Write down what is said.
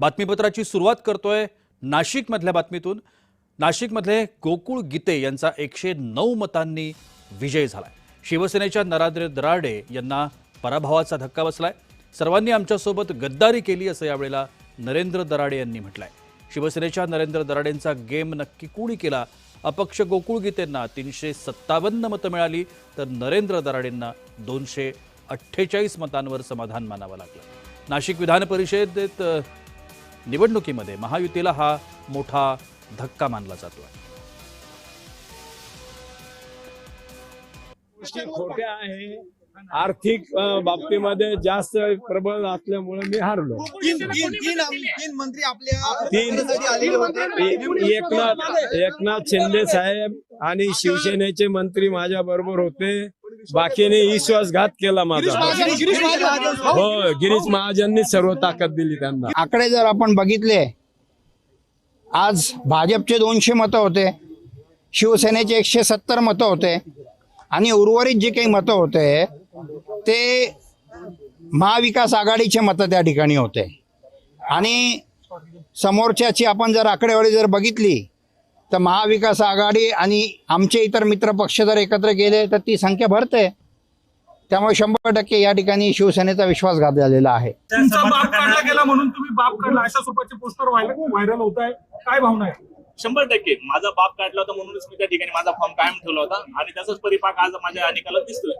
बातमीपत्राची सुरुवात करतोय नाशिकमधल्या बातमीतून। नाशिकमध्ये गोकुळ गीते यांचा 109 मतांनी विजय झालाय। शिवसेनेच्या नरेंद्र दराडे यांना पराभवाचा धक्का बसलाय। सर्वांनी आमच्यासोबत गद्दारी केली असं यावेळेला नरेंद्र दराडे यांनी म्हटलंय। शिवसेनेच्या नरेंद्र दराडेंचा गेम नक्की कोणी केला? अपक्ष गोकुळ गीतेंना 357 मतं मिळाली तर नरेंद्र दराडेंना 248 मतांवर समाधान मानावं लागलं। नाशिक विधान परिषदेत निवडणुकीमध्ये महायुतीला हा मोठा धक्का मानला जातोय। गोष्टी खोट्या आहे। आर्थिक बाबतीमध्ये जास्त प्रबळ असल्यामुळे मी हारलो। तीन मंत्री आपल्या तीन आलेले होते। एकनाथ शिंदे साहेब आणि शिवसेनेचे मंत्री माझ्या बरोबर होते। बाकीने विश्वासघात केला माझा। हो, गिरीश महाजननी सर्व ताकद दिली त्यांना। आकडे जर आपण बघितले, आज भाजपचे 200 मतं होते, शिवसेनेचे 170 मतं होते आणि उर्वरित जे काही मतं होते ते महाविकास आघाडीचे मतं त्या ठिकाणी होते। आणि समोरच्याची आपण जर आकडेवारी जर बघितली तर महाविकास आघाडी आणि आमचे इतर मित्र पक्ष जर एकत्र गेले तर ती संख्या भरते। त्यामुळे 100% या ठिकाणी शिवसेनेचा विश्वासघात झालेला आहे। तुमचा बाप काढला गेला म्हणून तुम्ही बाप काढला अशा स्वरूपाचे पोस्टर व्हायरल होत आहे, काय भावना आहे? 100% माझा बाप काढला होता म्हणूनच मी त्या ठिकाणी माझा फॉर्म कायम ठेवला होता आणि त्याचाच परिपाक आज माझ्या अनेकाला दिसतोय।